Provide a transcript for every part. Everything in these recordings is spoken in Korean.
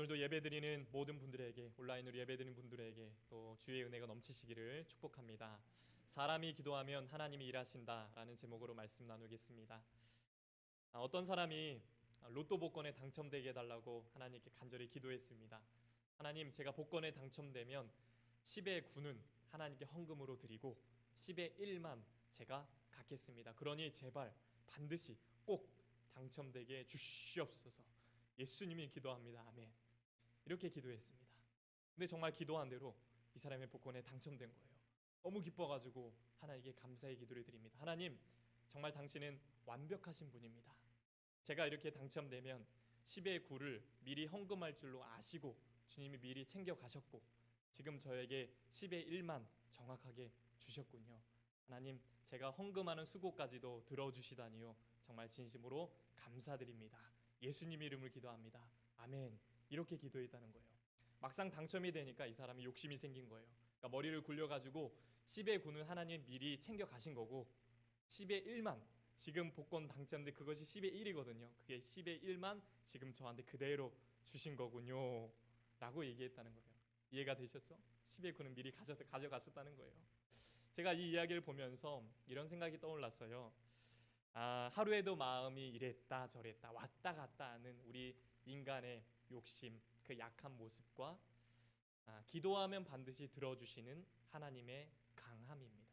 오늘도 예배드리는 모든 분들에게, 온라인으로 예배드리는 분들에게 또 주의 은혜가 넘치시기를 축복합니다. 사람이 기도하면 하나님이 일하신다라는 제목으로 말씀 나누겠습니다. 어떤 사람이 로또 복권에 당첨되게 해달라고 하나님께 간절히 기도했습니다. 하나님, 제가 복권에 당첨되면 10의 9는 하나님께 헌금으로 드리고 10의 1만 제가 갖겠습니다. 그러니 제발 반드시 꼭 당첨되게 주시옵소서. 예수님이 기도합니다. 아멘. 이렇게 기도했습니다. 근데 정말 기도한 대로 이 사람의 복권에 당첨된 거예요. 너무 기뻐가지고 하나님께 감사의 기도를 드립니다. 하나님, 정말 당신은 완벽하신 분입니다. 제가 이렇게 당첨되면 10의 9를 미리 헌금할 줄로 아시고 주님이 미리 챙겨가셨고 지금 저에게 10의 1만 정확하게 주셨군요. 하나님, 제가 헌금하는 수고까지도 들어주시다니요. 정말 진심으로 감사드립니다. 예수님 이름을 기도합니다. 아멘. 이렇게 기도했다는 거예요. 막상 당첨이 되니까 이 사람이 욕심이 생긴 거예요. 그러니까 머리를 굴려가지고 10의 9는 하나님 미리 챙겨가신 거고 10의 1만, 지금 복권 당첨인데 그것이 10의 1이거든요. 그게 10의 1만 지금 저한테 그대로 주신 거군요 라고 얘기했다는 거예요. 이해가 되셨죠? 10의 9는 미리 가져갔었다는 거예요. 제가 이 이야기를 보면서 이런 생각이 떠올랐어요. 하루에도 마음이 이랬다 저랬다 왔다 갔다 하는 우리 인간의 욕심, 그 약한 모습과 기도하면 반드시 들어주시는 하나님의 강함입니다.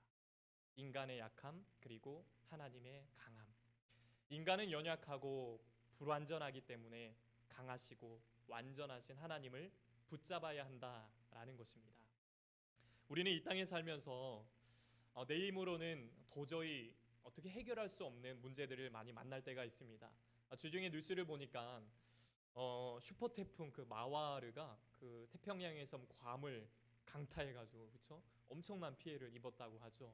인간의 약함 그리고 하나님의 강함. 인간은 연약하고 불완전하기 때문에 강하시고 완전하신 하나님을 붙잡아야 한다라는 것입니다. 우리는 이 땅에 살면서 내 힘으로는 도저히 어떻게 해결할 수 없는 문제들을 많이 만날 때가 있습니다. 주중에 뉴스를 보니까 슈퍼 태풍 그 마와르가 그 태평양에서 괌을 강타해가지고 그렇죠? 엄청난 피해를 입었다고 하죠.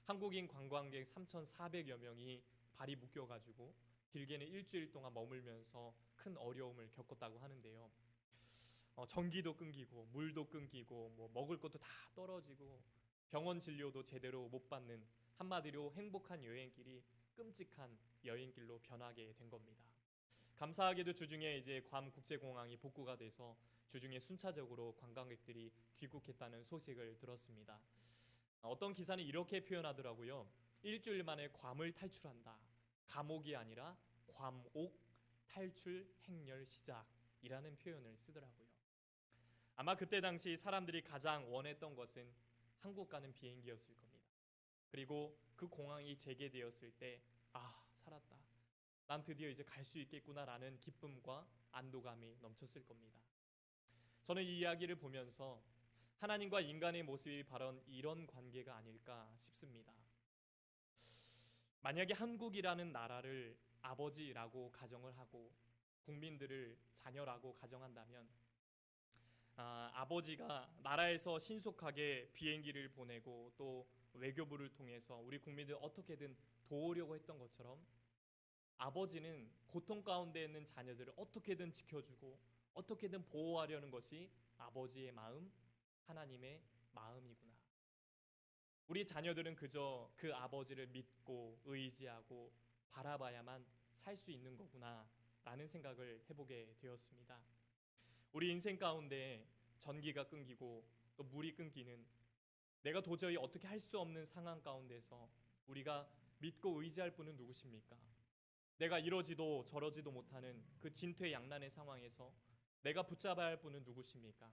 한국인 관광객 3,400여 명이 발이 묶여가지고 길게는 일주일 동안 머물면서 큰 어려움을 겪었다고 하는데요. 전기도 끊기고 물도 끊기고 뭐 먹을 것도 다 떨어지고 병원 진료도 제대로 못 받는, 한마디로 행복한 여행길이 끔찍한 여행길로 변하게 된 겁니다. 감사하게도 주중에 이제 괌 국제공항이 복구가 돼서 주중에 순차적으로 관광객들이 귀국했다는 소식을 들었습니다. 어떤 기사는 이렇게 표현하더라고요. 일주일 만에 괌을 탈출한다. 감옥이 아니라 괌옥 탈출 행렬 시작이라는 표현을 쓰더라고요. 아마 그때 당시 사람들이 가장 원했던 것은 한국 가는 비행기였을 겁니다. 그리고 그 공항이 재개되었을 때 살았다. 난 드디어 이제 갈 수 있겠구나라는 기쁨과 안도감이 넘쳤을 겁니다. 저는 이 이야기를 보면서 하나님과 인간의 모습이 바로 이런 관계가 아닐까 싶습니다. 만약에 한국이라는 나라를 아버지라고 가정을 하고 국민들을 자녀라고 가정한다면 아버지가 나라에서 신속하게 비행기를 보내고 또 외교부를 통해서 우리 국민들 어떻게든 도우려고 했던 것처럼 아버지는 고통 가운데 있는 자녀들을 어떻게든 지켜주고 어떻게든 보호하려는 것이 아버지의 마음, 하나님의 마음이구나. 우리 자녀들은 그저 그 아버지를 믿고 의지하고 바라봐야만 살 수 있는 거구나 라는 생각을 해보게 되었습니다. 우리 인생 가운데 전기가 끊기고 또 물이 끊기는, 내가 도저히 어떻게 할 수 없는 상황 가운데서 우리가 믿고 의지할 분은 누구십니까? 내가 이러지도 저러지도 못하는 그 진퇴양난의 상황에서 내가 붙잡아야 할 분은 누구십니까?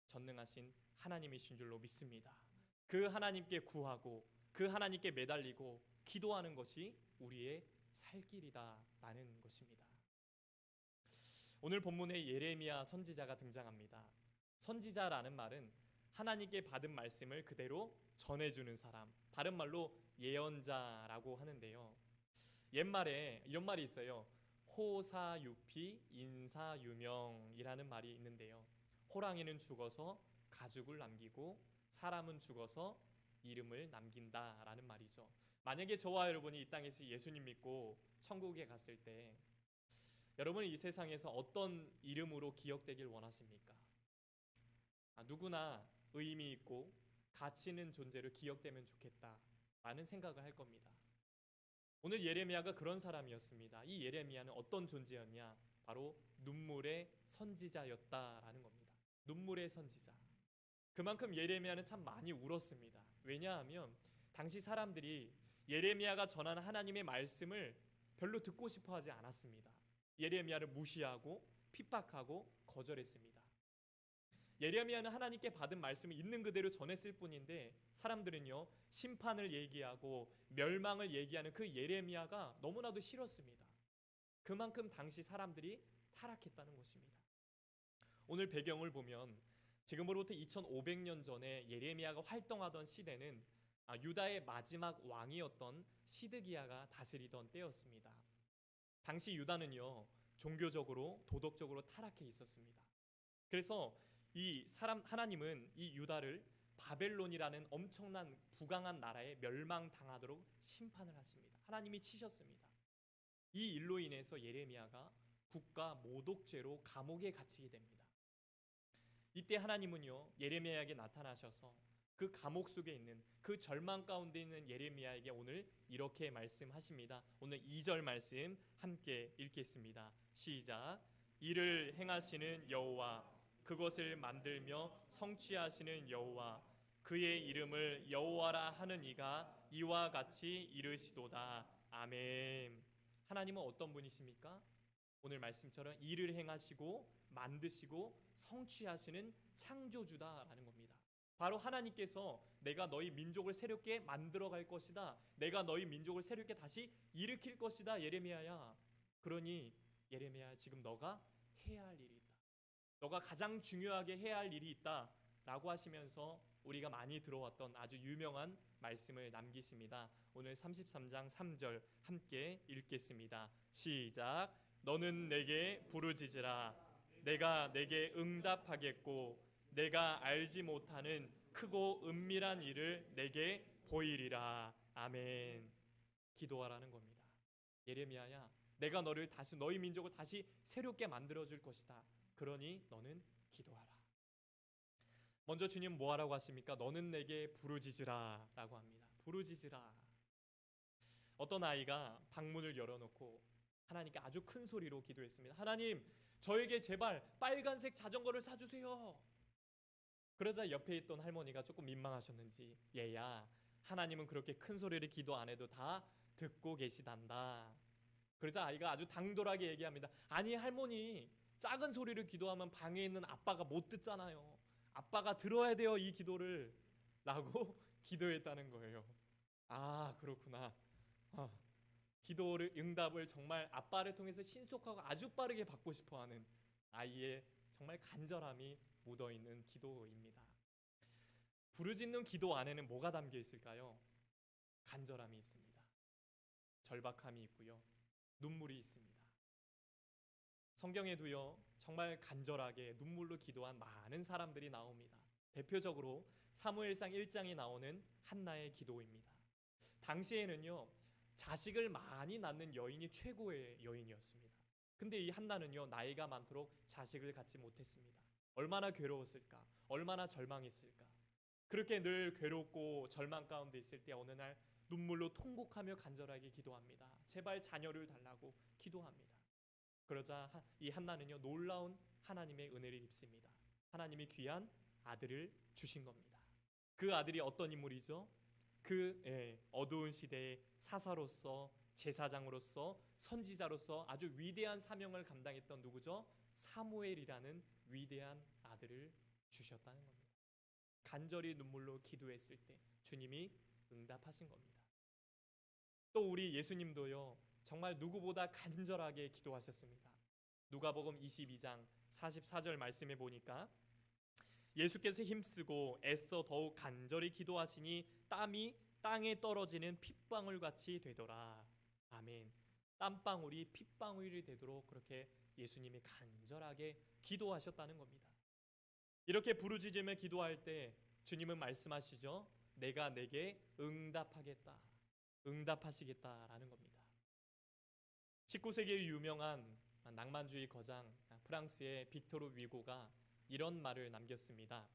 전능하신 하나님이신 줄로 믿습니다. 그 하나님께 구하고 그 하나님께 매달리고 기도하는 것이 우리의 살 길이다라는 것입니다. 오늘 본문에 예레미야 선지자가 등장합니다. 선지자라는 말은 하나님께 받은 말씀을 그대로 전해주는 사람, 다른 말로 예언자라고 하는데요. 옛말에 이런 말이 있어요. 호사유피 인사유명이라는 말이 있는데요. 호랑이는 죽어서 가죽을 남기고 사람은 죽어서 이름을 남긴다라는 말이죠. 만약에 저와 여러분이 이 땅에서 예수님 믿고 천국에 갔을 때 여러분은 이 세상에서 어떤 이름으로 기억되길 원하십니까? 누구나 의미 있고 가치 있는 존재로 기억되면 좋겠다라는 생각을 할 겁니다. 오늘 예레미야가 그런 사람이었습니다. 이 예레미야는 어떤 존재였냐? 바로 눈물의 선지자였다라는 겁니다. 눈물의 선지자. 그만큼 예레미야는 참 많이 울었습니다. 왜냐하면 당시 사람들이 예레미야가 전하는 하나님의 말씀을 별로 듣고 싶어 하지 않았습니다. 예레미야를 무시하고 핍박하고 거절했습니다. 예레미야는 하나님께 받은 말씀을 있는 그대로 전했을 뿐인데 사람들은요, 심판을 얘기하고 멸망을 얘기하는 그 예레미야가 너무나도 싫었습니다. 그만큼 당시 사람들이 타락했다는 것입니다. 오늘 배경을 보면 지금으로부터 2500년 전에 예레미야가 활동하던 시대는 유다의 마지막 왕이었던 시드기야가 다스리던 때였습니다. 당시 유다는요, 종교적으로 도덕적으로 타락해 있었습니다. 그래서 하나님은 이 유다를 바벨론이라는 엄청난 부강한 나라에 멸망당하도록 심판을 하십니다. 하나님이 치셨습니다. 이 일로 인해서 예레미야가 국가 모독죄로 감옥에 갇히게 됩니다. 이때 하나님은요, 예레미야에게 나타나셔서 그 감옥 속에 있는 그 절망 가운데 있는 예레미야에게 오늘 이렇게 말씀하십니다. 오늘 2절 말씀 함께 읽겠습니다. 시작. 이를 행하시는 여호와, 그것을 만들며 성취하시는 여호와, 그의 이름을 여호와라 하는 이가 이와 같이 이르시도다. 아멘. 하나님은 어떤 분이십니까? 오늘 말씀처럼 일을 행하시고 만드시고 성취하시는 창조주다라는 겁니다. 바로 하나님께서 내가 너희 민족을 새롭게 만들어 갈 것이다. 내가 너희 민족을 새롭게 다시 일으킬 것이다. 예레미야야. 그러니 예레미야, 지금 너가 해야 할 일이 있다. 너가 가장 중요하게 해야 할 일이 있다. 라고 하시면서 우리가 많이 들어왔던 아주 유명한 말씀을 남기십니다. 오늘 33장 3절 함께 읽겠습니다. 시작. 너는 내게 부르짖으라. 내가 내게 응답하겠고 내가 알지 못하는 크고 은밀한 일을 내게 보이리라. 아멘. 기도하라는 겁니다. 예레미야야, 내가 너희 민족을 다시 새롭게 만들어 줄 것이다. 그러니 너는 기도하라. 먼저 주님 뭐 하라고 하십니까? 너는 내게 부르짖으라 라고 합니다. 부르짖으라. 어떤 아이가 방문을 열어놓고 하나님께 아주 큰 소리로 기도했습니다. 하나님, 저에게 제발 빨간색 자전거를 사주세요. 그러자 옆에 있던 할머니가 조금 민망하셨는지, 얘야, 하나님은 그렇게 큰 소리를 기도 안 해도 다 듣고 계시단다. 그러자 아이가 아주 당돌하게 얘기합니다. 아니 할머니, 작은 소리를 기도하면 방에 있는 아빠가 못 듣잖아요. 아빠가 들어야 돼요, 이 기도를. 라고 기도했다는 거예요. 아, 그렇구나. 기도를, 응답을 정말 아빠를 통해서 신속하고 아주 빠르게 받고 싶어하는 아이의 정말 간절함이 묻어있는 기도입니다. 부르짖는 기도 안에는 뭐가 담겨 있을까요? 간절함이 있습니다. 절박함이 있고요. 눈물이 있습니다. 성경에도요, 정말 간절하게 눈물로 기도한 많은 사람들이 나옵니다. 대표적으로 사무엘상 1장에 나오는 한나의 기도입니다. 당시에는요, 자식을 많이 낳는 여인이 최고의 여인이었습니다. 근데 이 한나는요, 나이가 많도록 자식을 갖지 못했습니다. 얼마나 괴로웠을까? 얼마나 절망했을까? 그렇게 늘 괴롭고 절망 가운데 있을 때 어느 날 눈물로 통곡하며 간절하게 기도합니다. 제발 자녀를 달라고 기도합니다. 그러자 이 한나는요, 놀라운 하나님의 은혜를 입습니다. 하나님이 귀한 아들을 주신 겁니다. 그 아들이 어떤 인물이죠? 어두운 시대의 사사로서, 제사장으로서, 선지자로서 아주 위대한 사명을 감당했던 누구죠? 사무엘이라는 위대한 아들을 주셨다는 겁니다. 간절히 눈물로 기도했을 때 주님이 응답하신 겁니다. 또 우리 예수님도요, 정말 누구보다 간절하게 기도하셨습니다. 누가복음 22장 44절 말씀에 보니까 예수께서 힘쓰고 애써 더욱 간절히 기도하시니 땀이 땅에 떨어지는 핏방울 같이 되더라. 아멘. 땀방울이 핏방울이 되도록 그렇게 예수님이 간절하게 기도하셨다는 겁니다. 이렇게 부르짖으며 기도할 때 주님은 말씀하시죠. 내가 내게 응답하겠다. 응답하시겠다라는 겁니다. 19세기의 유명한 낭만주의 거장 프랑스의 빅토르 위고가 이런 말을 남겼습니다.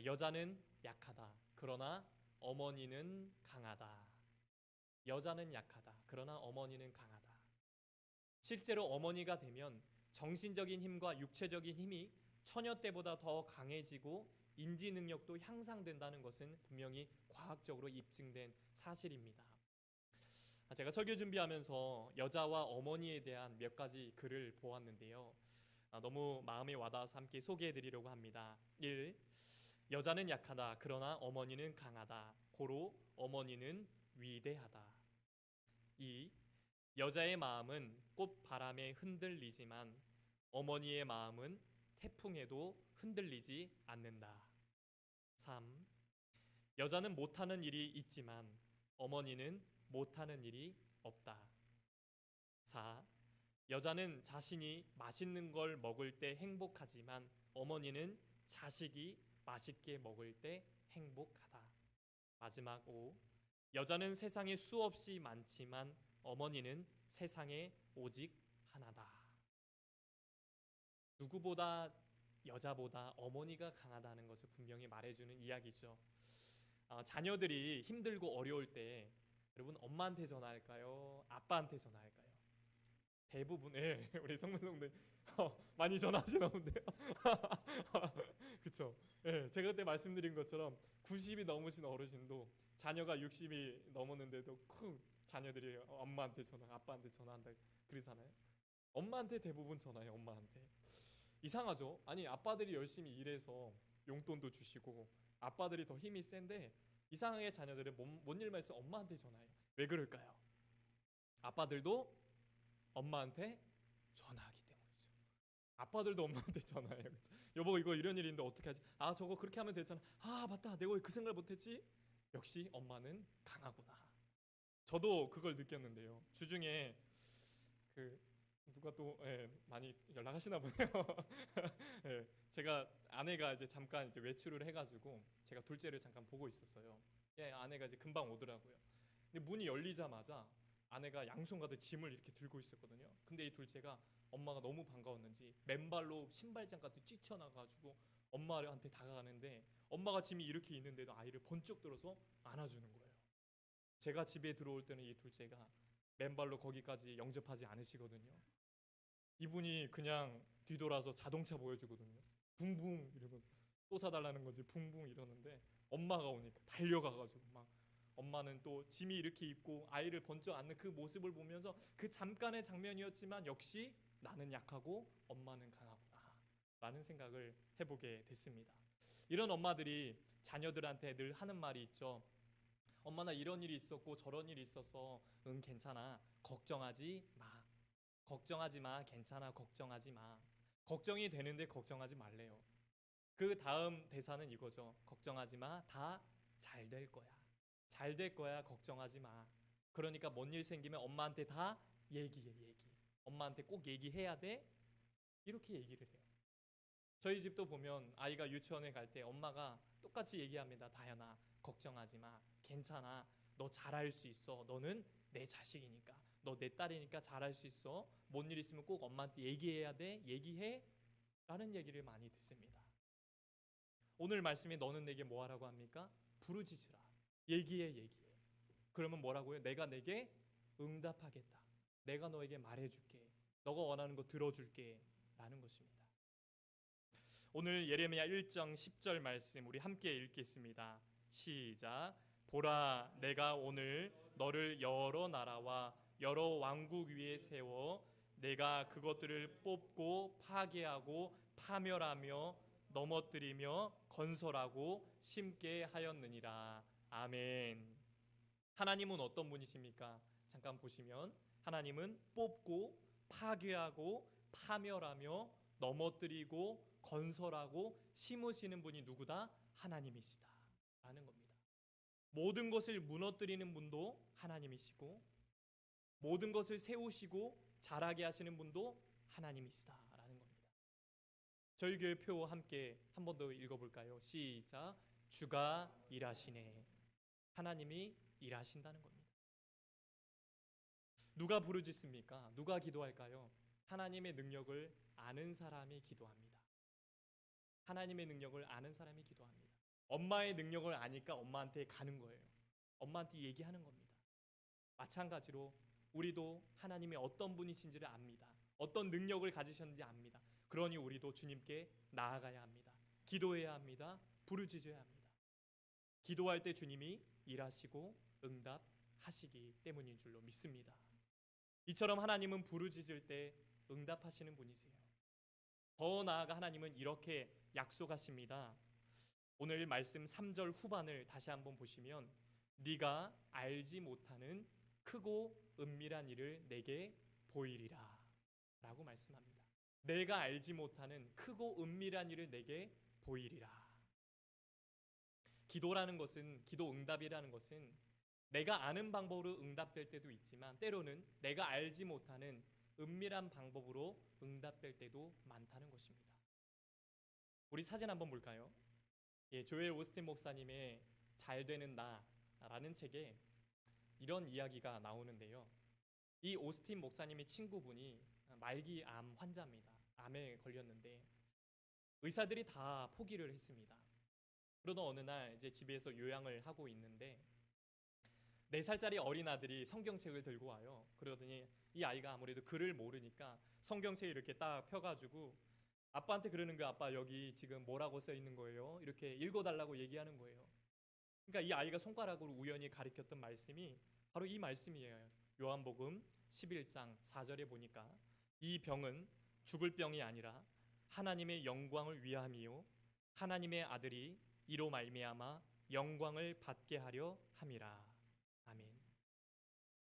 여자는 약하다. 그러나 어머니는 강하다. 여자는 약하다. 그러나 어머니는 강하다. 실제로 어머니가 되면 정신적인 힘과 육체적인 힘이 처녀 때보다 더 강해지고 인지 능력도 향상된다는 것은 분명히 과학적으로 입증된 사실입니다. 제가 설교 준비하면서 여자와 어머니에 대한 몇 가지 글을 보았는데요. 너무 마음에 와닿아서 함께 소개해 드리려고 합니다. 1. 여자는 약하다. 그러나 어머니는 강하다. 고로 어머니는 위대하다. 2. 여자의 마음은 꽃바람에 흔들리지만 어머니의 마음은 태풍에도 흔들리지 않는다. 3. 여자는 못하는 일이 있지만 어머니는 못하는 일이 없다. 4. 여자는 자신이 맛있는 걸 먹을 때 행복하지만 어머니는 자식이 맛있게 먹을 때 행복하다. 마지막 5. 여자는 세상에 수없이 많지만 어머니는 세상에 오직 하나다. 누구보다 여자보다 어머니가 강하다는 것을 분명히 말해주는 이야기죠. 자녀들이 힘들고 어려울 때 여러분 엄마한테 전화할까요? 아빠한테 전화할까요? 대부분 우리 성문성들 많이 전화하시나 본데요. 그렇죠. 제가 그때 말씀드린 것처럼 90이 넘으신 어르신도 자녀가 60이 넘었는데도 자녀들이 엄마한테 전화, 아빠한테 전화한다 그러잖아요. 엄마한테 대부분 전화해요. 엄마한테. 이상하죠? 아니 아빠들이 열심히 일해서 용돈도 주시고 아빠들이 더 힘이 센데 이상하게 자녀들은 뭔 일만 있으면 엄마한테 전화해요. 왜 그럴까요? 아빠들도 엄마한테 전화하기 때문이죠. 아빠들도 엄마한테 전화해요. 그렇죠? 여보 이거 이런 일인데 어떻게 하지? 아 저거 그렇게 하면 되잖아. 아 맞다 내가 왜 그 생각을 못했지? 역시 엄마는 강하구나. 저도 그걸 느꼈는데요. 주중에 누가 또 많이 연락하시나 보네요. 제가 아내가 이제 잠깐 이제 외출을 해가지고 제가 둘째를 잠깐 보고 있었어요. 아내가 이제 금방 오더라고요. 근데 문이 열리자마자 아내가 양손가득 짐을 이렇게 들고 있었거든요. 근데 이 둘째가 엄마가 너무 반가웠는지 맨발로 신발장까지 뛰쳐나가지고 엄마한테 다가가는데 엄마가 짐이 이렇게 있는데도 아이를 번쩍 들어서 안아주는 거예요. 제가 집에 들어올 때는 이 둘째가 맨발로 거기까지 영접하지 않으시거든요. 이분이 그냥 뒤돌아서 자동차 보여주거든요. 붕붕 이러면 또 사달라는 건지 붕붕 이러는데 엄마가 오니까 달려가가지고 막 엄마는 또 짐이 이렇게 있고 아이를 번쩍 안는 그 모습을 보면서 그 잠깐의 장면이었지만 역시 나는 약하고 엄마는 강하구나 라는 생각을 해보게 됐습니다. 이런 엄마들이 자녀들한테 늘 하는 말이 있죠. 엄마 나 이런 일이 있었고 저런 일이 있었어. 응 괜찮아. 걱정하지 마. 걱정하지 마. 괜찮아. 걱정하지 마. 걱정이 되는데 걱정하지 말래요. 그 다음 대사는 이거죠. 걱정하지 마. 다 잘 될 거야. 잘 될 거야. 걱정하지 마. 그러니까 뭔 일 생기면 엄마한테 다 얘기해. 엄마한테 꼭 얘기해야 돼. 이렇게 얘기를 해요. 저희 집도 보면 아이가 유치원에 갈 때 엄마가 똑같이 얘기합니다. 다현아 걱정하지 마. 괜찮아. 너 잘할 수 있어. 너는 내 자식이니까. 너 내 딸이니까 잘할 수 있어. 뭔 일 있으면 꼭 엄마한테 얘기해야 돼. 얘기해. 라는 얘기를 많이 듣습니다. 오늘 말씀에 너는 내게 뭐 하라고 합니까? 부르짖으라. 얘기해. 그러면 뭐라고요? 내가 내게 응답하겠다. 내가 너에게 말해줄게. 너가 원하는 거 들어줄게. 라는 것입니다. 오늘 예레미야 1장 10절 말씀 우리 함께 읽겠습니다. 시작. 보라 내가 오늘 너를 여러 나라와 여러 왕국 위에 세워 내가 그것들을 뽑고 파괴하고 파멸하며 넘어뜨리며 건설하고 심게 하였느니라. 아멘. 하나님은 어떤 분이십니까? 잠깐 보시면 하나님은 뽑고 파괴하고 파멸하며 넘어뜨리고 건설하고 심으시는 분이 누구다? 하나님이시다 라는 겁니다. 모든 것을 무너뜨리는 분도 하나님이시고 모든 것을 세우시고 자라게 하시는 분도 하나님이시다 라는 겁니다. 저희 교회 표 함께 한 번 더 읽어볼까요? 시작. 주가 일하시네. 하나님이 일하신다는 겁니다. 누가 부르짖습니까? 누가 기도할까요? 하나님의 능력을 아는 사람이 기도합니다. 하나님의 능력을 아는 사람이 기도합니다. 엄마의 능력을 아니까 엄마한테 가는 거예요. 엄마한테 얘기하는 겁니다. 마찬가지로 우리도 하나님이 어떤 분이신지를 압니다. 어떤 능력을 가지셨는지 압니다. 그러니 우리도 주님께 나아가야 합니다. 기도해야 합니다. 부르짖어야 합니다. 기도할 때 주님이 일하시고 응답하시기 때문인 줄로 믿습니다. 이처럼 하나님은 부르짖을 때 응답하시는 분이세요. 더 나아가 하나님은 이렇게 약속하십니다. 오늘 말씀 3절 후반을 다시 한번 보시면 네가 알지 못하는 크고 은밀한 일을 내게 보이리라 라고 말씀합니다. 내가 알지 못하는 크고 은밀한 일을 내게 보이리라. 기도라는 것은, 기도 응답이라는 것은 내가 아는 방법으로 응답될 때도 있지만 때로는 내가 알지 못하는 은밀한 방법으로 응답될 때도 많다는 것입니다. 우리 사진 한번 볼까요? 조엘 오스틴 목사님의 잘 되는 나라는 책에 이런 이야기가 나오는데요. 이 오스틴 목사님의 친구분이 말기 암 환자입니다. 암에 걸렸는데 의사들이 다 포기를 했습니다. 그러던 어느 날 이제 집에서 요양을 하고 있는데 4살짜리 어린 아들이 성경책을 들고 와요. 그러더니 이 아이가 아무래도 글을 모르니까 성경책 이렇게 딱 펴가지고 아빠한테 그러는 거예요. 아빠 여기 지금 뭐라고 써 있는 거예요? 이렇게 읽어달라고 얘기하는 거예요. 그러니까 이 아이가 손가락으로 우연히 가리켰던 말씀이 바로 이 말씀이에요. 요한복음 11장 4절에 보니까 이 병은 죽을 병이 아니라 하나님의 영광을 위함이요 하나님의 아들이 이로 말미암아 영광을 받게 하려 함이라. 아멘.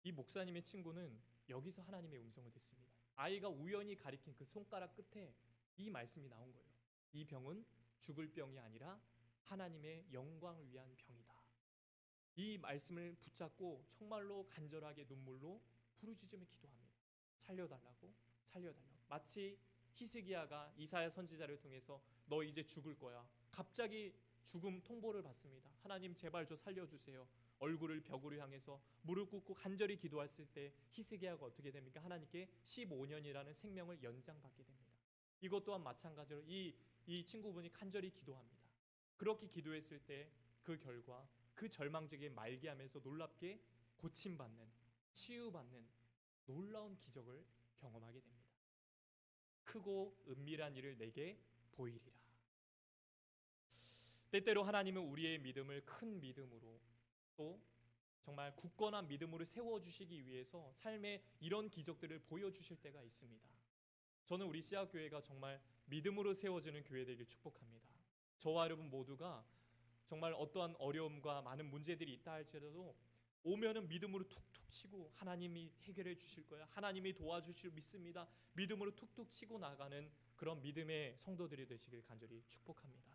이 목사님의 친구는 여기서 하나님의 음성을 듣습니다. 아이가 우연히 가리킨 그 손가락 끝에 이 말씀이 나온 거예요. 이 병은 죽을 병이 아니라 하나님의 영광을 위한 병이다. 이 말씀을 붙잡고 정말로 간절하게 눈물로 부르짖으며 기도합니다. 살려달라고, 살려달라고. 마치 히스기야가 이사야 선지자를 통해서 너 이제 죽을 거야. 갑자기 죽음 통보를 받습니다. 하나님 제발 저 살려주세요. 얼굴을 벽으로 향해서 무릎 꿇고 간절히 기도했을 때 히스기야가 어떻게 됩니까? 하나님께 15년이라는 생명을 연장받게 됩니다. 이것 또한 마찬가지로 이 친구분이 간절히 기도합니다. 그렇게 기도했을 때 그 결과 그 절망적인 말기암에서 놀랍게 고침받는, 치유받는 놀라운 기적을 경험하게 됩니다. 크고 은밀한 일을 내게 보이리라. 때때로 하나님은 우리의 믿음을 큰 믿음으로 또 정말 굳건한 믿음으로 세워주시기 위해서 삶에 이런 기적들을 보여주실 때가 있습니다. 저는 우리 씨앗교회가 정말 믿음으로 세워지는 교회 되길 축복합니다. 저와 여러분 모두가 정말 어떠한 어려움과 많은 문제들이 있다 할지라도 오면은 믿음으로 툭툭 치고 하나님이 해결해 주실 거야. 하나님이 도와주실 믿습니다. 믿음으로 툭툭 치고 나가는 그런 믿음의 성도들이 되시길 간절히 축복합니다.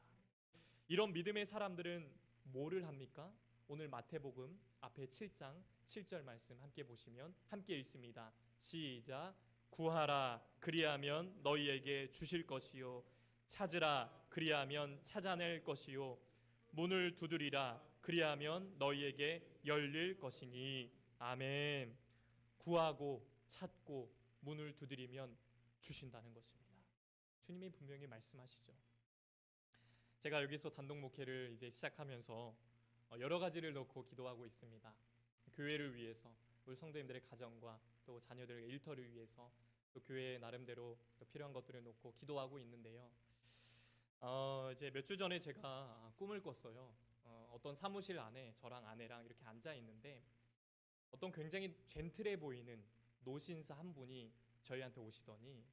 이런 믿음의 사람들은 뭐를 합니까? 오늘 마태복음 앞에 7장 7절 말씀 함께 보시면 함께 읽습니다. 시작. 구하라 그리하면 너희에게 주실 것이요 찾으라 그리하면 찾아낼 것이요 문을 두드리라 그리하면 너희에게 열릴 것이니. 아멘. 구하고 찾고 문을 두드리면 주신다는 것입니다. 주님이 분명히 말씀하시죠. 제가 여기서 단독 목회를 이제 시작하면서 여러 가지를 놓고 기도하고 있습니다. 교회를 위해서, 우리 성도님들의 가정과 또 자녀들의 일터를 위해서, 또 교회 나름대로 또 필요한 것들을 놓고 기도하고 있는데요. 이제 몇 주 전에 제가 꿈을 꿨어요. 어떤 사무실 안에 저랑 아내랑 이렇게 앉아 있는데 어떤 굉장히 젠틀해 보이는 노신사 한 분이 저희한테 오시더니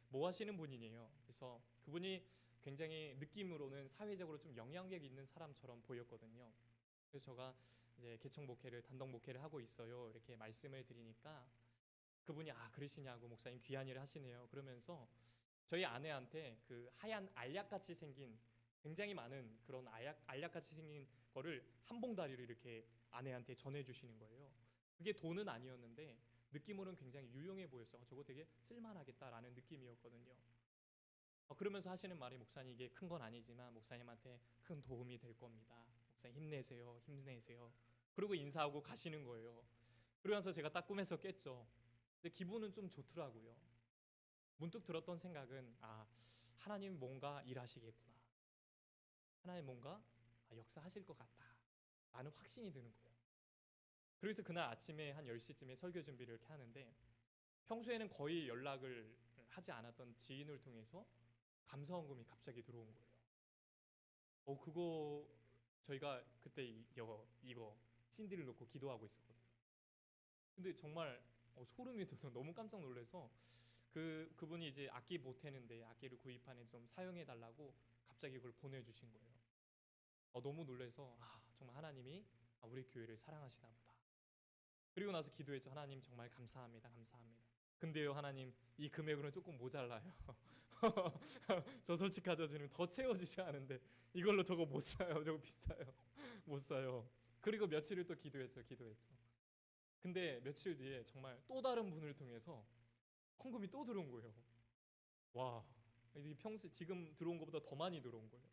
뭐 하시는 분이에요. 그래서 그분이 굉장히 느낌으로는 사회적으로 좀 영향력 있는 사람처럼 보였거든요. 그래서 제가 이제 개척 목회를 단독 목회를 하고 있어요. 이렇게 말씀을 드리니까 그분이 그러시냐고 목사님 귀한 일을 하시네요. 그러면서 저희 아내한테 그 하얀 알약같이 생긴 굉장히 많은 그런 알약같이 생긴 거를 한 봉다리를 이렇게 아내한테 전해주시는 거예요. 그게 돈은 아니었는데 느낌으로는 굉장히 유용해 보였어요. 저거 되게 쓸만하겠다라는 느낌이었거든요. 그러면서 하시는 말이 목사님 이게 큰 건 아니지만 목사님한테 큰 도움이 될 겁니다. 목사님 힘내세요. 힘내세요. 그리고 인사하고 가시는 거예요. 그러면서 제가 딱 꿈에서 깼죠. 근데 기분은 좀 좋더라고요. 문득 들었던 생각은 하나님 뭔가 일하시겠구나. 하나님 뭔가 역사하실 것 같다. 라는 확신이 드는 거예요. 그래서 그날 아침에 한 10시쯤에 설교 준비를 이렇게 하는데 평소에는 거의 연락을 하지 않았던 지인을 통해서 감사원금이 갑자기 들어온 거예요. 그거 저희가 그때 이거 CD를 놓고 기도하고 있었거든요. 근데 정말 소름이 돋아서 너무 깜짝 놀라서 그분이 이제 악기 보태는데 악기를 구입하는 좀 사용해 달라고 갑자기 그걸 보내주신 거예요. 너무 놀라서 정말 하나님이 우리 교회를 사랑하시나 보다. 그리고 나서 기도했죠. 하나님 정말 감사합니다. 감사합니다. 근데요 하나님 이 금액으로는 조금 모자라요. 저 솔직하죠. 주님 더 채워주셔야 하는데 이걸로 저거 못 사요. 저거 비싸요. 못 사요. 그리고 며칠을 또 기도했죠. 근데 며칠 뒤에 정말 또 다른 분을 통해서 헌금이 또 들어온 거예요. 와, 이게 평소 지금 들어온 것보다 더 많이 들어온 거예요.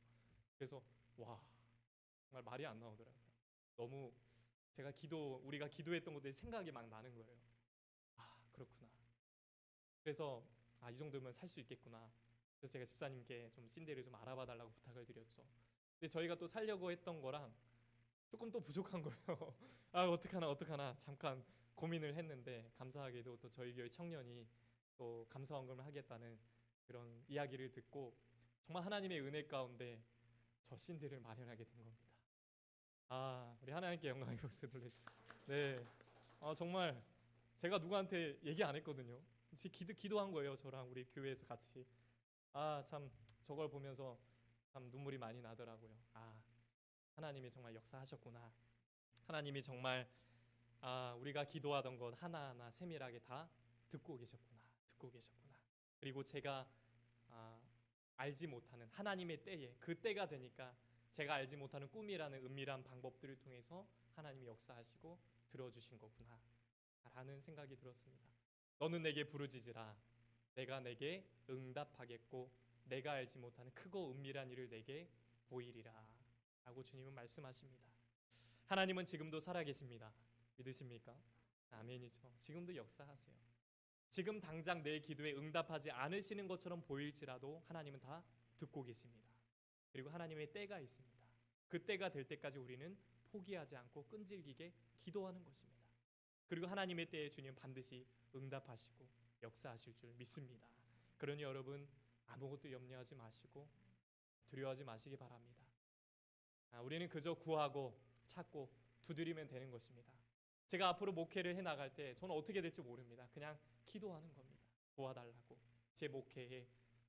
그래서 와, 정말 말이 안 나오더라고요. 너무 우리가 기도했던 것들이 생각이 막 나는 거예요. 그렇구나. 그래서 이 정도면 살 수 있겠구나. 그래서 제가 집사님께 좀 신대를 좀 알아봐 달라고 부탁을 드렸죠. 근데 저희가 또 살려고 했던 거랑 조금 또 부족한 거예요. 어떡하나 잠깐 고민을 했는데 감사하게도 또 저희 교회 청년이 또 감사원금을 하겠다는 그런 이야기를 듣고 정말 하나님의 은혜 가운데 저 신대를 마련하게 된 겁니다. 우리 하나님께 영광의 박수 돌리죠. 네, 정말 제가 누구한테 얘기 안 했거든요. 기도한 거예요. 저랑 우리 교회에서 같이. 참 저걸 보면서 참 눈물이 많이 나더라고요. 하나님이 정말 역사하셨구나. 하나님이 정말 우리가 기도하던 것 하나하나 세밀하게 다 듣고 계셨구나. 그리고 제가 알지 못하는 하나님의 때에 그 때가 되니까 제가 알지 못하는 꿈이라는 은밀한 방법들을 통해서 하나님이 역사하시고 들어주신 거구나 라는 생각이 들었습니다. 너는 내게 부르짖으라 내가 내게 응답하겠고 내가 알지 못하는 크고 은밀한 일을 내게 보이리라 라고 주님은 말씀하십니다. 하나님은 지금도 살아계십니다. 믿으십니까? 아멘이죠. 지금도 역사하세요. 지금 당장 내 기도에 응답하지 않으시는 것처럼 보일지라도 하나님은 다 듣고 계십니다. 그리고 하나님의 때가 있습니다. 그 때가 될 때까지 우리는 포기하지 않고 끈질기게 기도하는 것입니다. 그리고 하나님의 때에 주님 반드시 응답하시고 역사하실 줄 믿습니다. 그러니 여러분 아무것도 염려하지 마시고 두려워하지 마시기 바랍니다. 우리는 그저 구하고 찾고 두드리면 되는 것입니다. 제가 앞으로 목회를 해나갈 때 저는 어떻게 될지 모릅니다. 그냥 기도하는 겁니다. 도와달라고. 제 목회에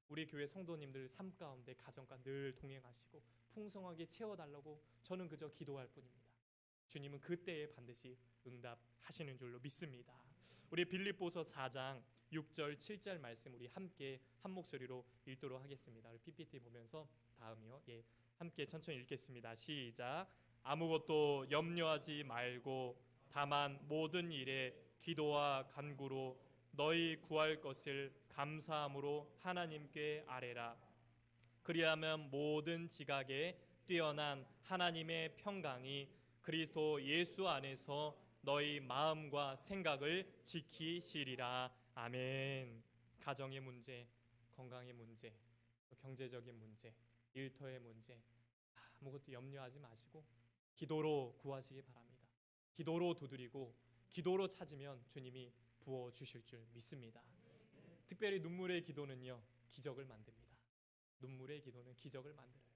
우리 교회 성도님들 삶 가운데 가정과 늘 동행하시고 풍성하게 채워달라고 저는 그저 기도할 뿐입니다. 주님은 그때에 반드시 응답하시는 줄로 믿습니다. 우리 빌립보서 4장 6절 7절 말씀 우리 함께 한 목소리로 읽도록 하겠습니다. 우리 PPT 보면서 다음이요. 함께 천천히 읽겠습니다. 시작. 아무것도 염려하지 말고 다만 모든 일에 기도와 간구로 너희 구할 것을 감사함으로 하나님께 아뢰라. 그리하면 모든 지각에 뛰어난 하나님의 평강이 그리스도 예수 안에서 너희 마음과 생각을 지키시리라. 아멘. 가정의 문제, 건강의 문제, 경제적인 문제, 일터의 문제 아무것도 염려하지 마시고 기도로 구하시기 바랍니다. 기도로 두드리고 기도로 찾으면 주님이 부어주실 줄 믿습니다. 특별히 눈물의 기도는요 기적을 만듭니다. 눈물의 기도는 기적을 만들어요.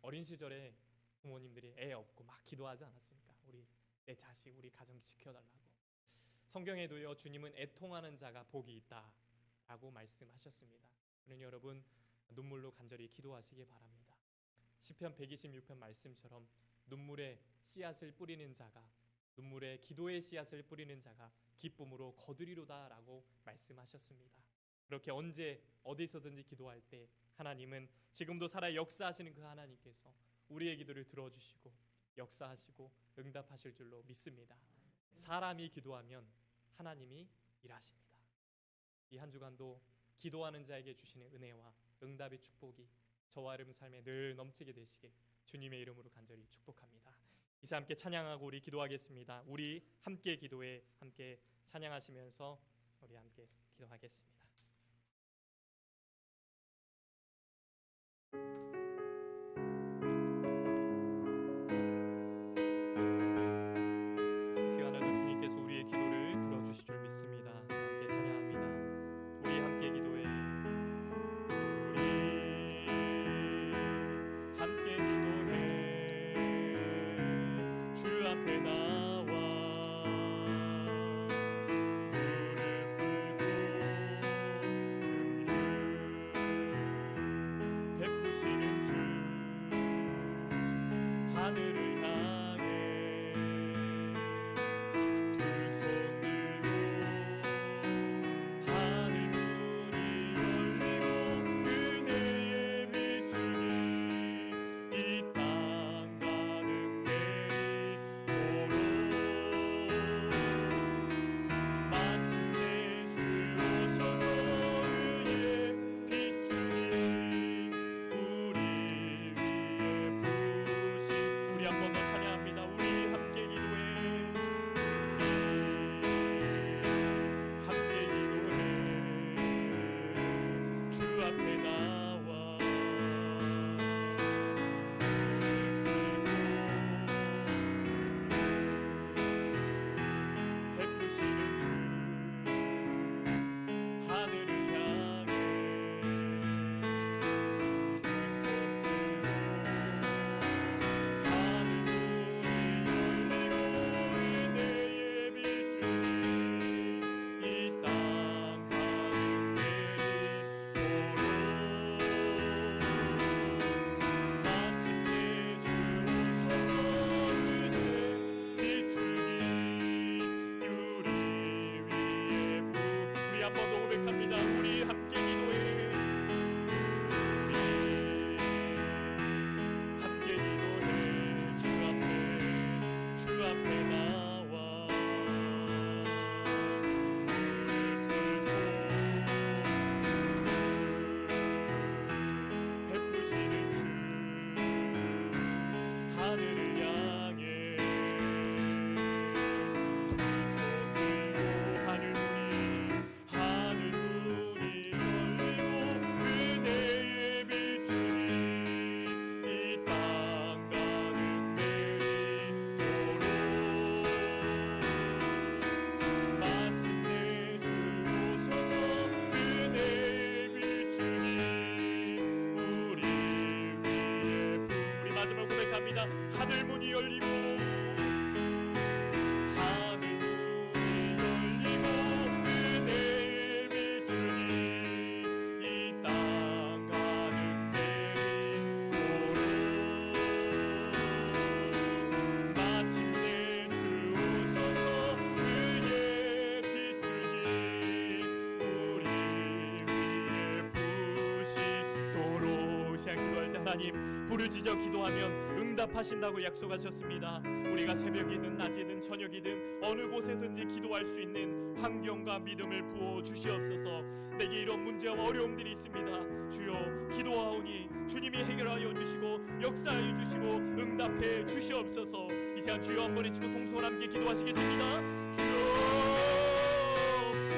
어린 시절에 부모님들이 애 없고 막 기도하지 않았습니까? 내 자식 우리 가정 지켜달라고. 성경에도요 주님은 애통하는 자가 복이 있다 라고 말씀하셨습니다. 그러니 여러분 눈물로 간절히 기도하시기 바랍니다. 시편 126편 말씀처럼 눈물의 씨앗을 뿌리는 자가 눈물의 기도의 씨앗을 뿌리는 자가 기쁨으로 거두리로다 라고 말씀하셨습니다. 그렇게 언제 어디서든지 기도할 때 하나님은 지금도 살아 역사하시는 그 하나님께서 우리의 기도를 들어주시고 역사하시고 응답하실 줄로 믿습니다. 사람이 기도하면 하나님이 일하십니다. 이 한 주간도 기도하는 자에게 주시는 은혜와 응답의 축복이 저와 여러분 삶에 늘 넘치게 되시길 주님의 이름으로 간절히 축복합니다. 이제 함께 찬양하고 우리 기도하겠습니다. 우리 함께 기도에 함께 찬양하시면서 우리 함께 기도하겠습니다. 이 시간에도 주님께서 우리의 기도를 들어주실 줄 믿습니다. 함께 베푸시는 주 하늘을 향해 두 손 들고 하늘 문이 열리고 은혜의 비추기 이 땅 가득 내리도록 마침내 주 오셔서 의의 비추기 우리 위에 부으시 우리 한 번 더 찬양합니다. 우리 함께 기도해 함께 기도해 주 앞에 나와 베푸시는 주 하늘을 향해 두 손 들고 하늘 문이 열리고 은혜의 비추기 이 땅 가득 내리도록 마침내 주 오셔서 은혜 비추기 우리 위에 우리 한 번 더 고백합니다. 우리 함께 기도해 우리 함께 기도해 주 앞에 나와 무릎 꿇고 베푸시는 주 하늘을 향해 두 손 들고 하늘 문이 열리고 은혜의 비추기 이 땅 가득 내리도록 마침내 주 오셔서 은혜의 비추기 우리 위에 우리 마지막 고백합니다. 하늘 문이 열리고 하늘 문이 열리고 은혜의 비추기 이 땅 가득 내리도록 마침내 주 오셔서 은혜의 비추기 우리 위에 부으시도록 시간 기도할 때 하나님 부르짖어 기도하면 응답하신다고 약속하셨습니다. 우리가 새벽이든 낮이든 저녁이든 어느 곳에든지 기도할 수 있는 환경과 믿음을 부어 주시옵소서. 내게 이런 문제와 어려움들이 있습니다. 주여 기도하오니 주님이 해결하여 주시고 역사하여 주시고 응답해 주시옵소서. 이 시간 주여 한 번 외치고 동서로 함께 기도하시겠습니다. 주여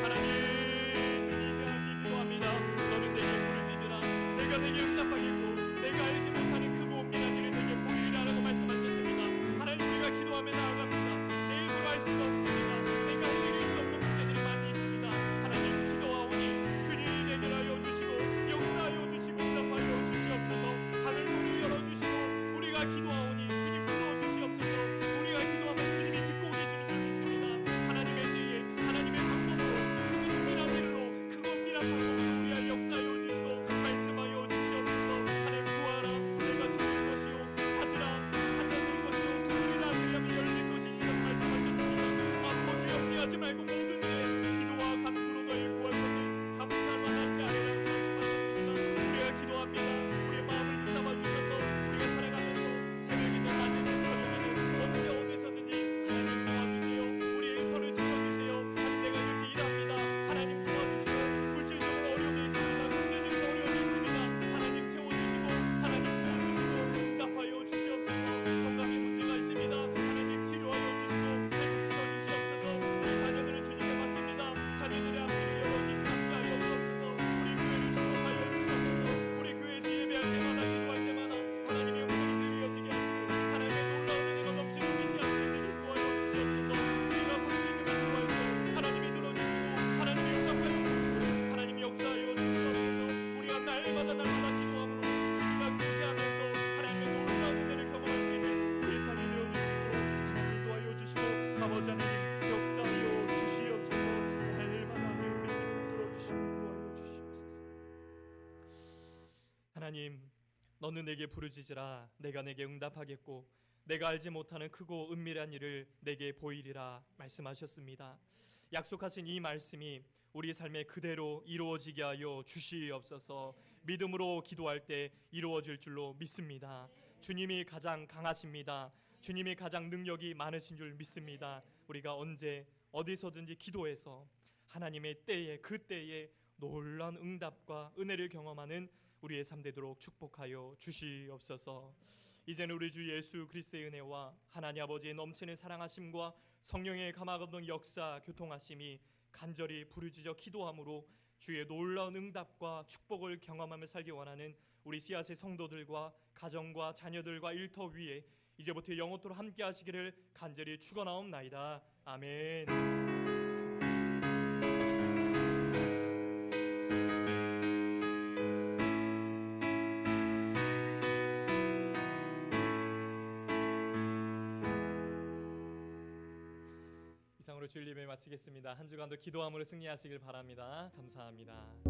하나님 주님 이 시간 함께 기도합니다. 너는 내게 부르짖으라 내가 내게 응답하겠고 내가 알지 못하는 크고 은밀한 일을 내게 보이리라라고 말씀하셨습니다. 하나님 우리가 기도하며 나아갑니다. 내 힘으로 할 수가 없습니다. 내가 해결할 수 없는 문제들이 많이 있습니다. 하나님 기도하오니 주님 해결하여 주시고 역사하여 주시고 응답하여 주시옵소서. 하늘 문을 열어주시고 우리가 기도하오니 주님 불러주시옵소서. 우리가 기도하면 주님이 듣고 계시는 줄 믿습니다. 하나님의 때에 하나님의 방법으로 크고 은밀한 일로 크고 은밀한 방법으로 우리를 역사하여 주시고 말씀하여 주시옵소서. 하나님 구하라 내가 주실 것이요 찾으라 찾아낼 것이요 두드리라 그리하면 열릴 것이니라고 말씀하셨습니다. 아무것도 염려하지 말고 모든 일에 기도와 간구로 너희 구할 것을 감사만 할때 아니라고 말씀하셨습니다. 우리가 기도합니다. 우리의 마음을 붙잡아 주셔서 우리가 살아가면서 새벽이든 낮이든 저녁이든 언제 어디서든지 하나님 도와주세요. 우리의 일터를 지켜주세요. 하나님 내가 이렇게 일합니다. 하나님 도와주시고 물질적으로 어려움이 있습니다. 경제적으로 어려움이 있습니다. 하나님 채워주시고 하나님 도와주시고 응답하여 주시옵소서. 건강에 문제가 있습니다. 하나님 치료하여 주시고 회복시켜 주시옵소서. 우리 자녀들을 주님께 맡깁니다. 자녀들의 앞길을 열어주시고 함께하여 주옵소서. 우리 교회를 축복하여 주시옵소서. 우리 교회에서 예배할 때마다 기도할 때마다 하나님의 음성이 들려지게 하시고 하나님의 놀라운 은혜가 넘치는 이 시간 우리에게 인도하여 주시옵소서. 우리가 부르짖으며 기도할 때 하나님이 들어주시고 하나님이 응답하여 주시고 하나님이 역사하여 주시옵소서. 우리가 날마다 기도함으로 주님과 교제하면서 하나님의 놀라운 은혜를 경험할 수 있는 우리의 삶이 되어줄 수 있도록 하나님 인도하여 주시고 아버지 하나님 역사하여 주시옵소서. 날마다 우리의 기도를 들어주시고 인도하여 주시옵소서. 하나님 너는 내게 부르짖으라. 내가 내게 응답하겠고 내가 알지 못하는 크고 은밀한 일을 내게 보이리라 말씀하셨습니다. 약속하신 이 말씀이 우리 삶에 그대로 이루어지게 하여 주시옵소서. 믿음으로 기도할 때 이루어질 줄로 믿습니다. 주님이 가장 강하십니다. 주님이 가장 능력이 많으신 줄 믿습니다. 우리가 언제 어디서든지 기도해서 하나님의 때에 그 때에 놀라운 응답과 은혜를 경험하는 우리의 삶 되도록 축복하여 주시옵소서. 이제는 우리 주 예수 그리스도의 은혜와 하나님 아버지의 넘치는 사랑하심과 성령의 감화감동 역사 교통하심이 간절히 부르짖어 기도함으로 주의 놀라운 응답과 축복을 경험하며 살기 원하는 우리 씨앗의 성도들과 가정과 자녀들과 일터 위에 이제부터 영원토록 함께 하시기를 간절히 축원하옵나이다. 아멘. 이상으로 주일 예배 마치겠습니다. 한 주간도 기도함으로 승리하시길 바랍니다. 감사합니다.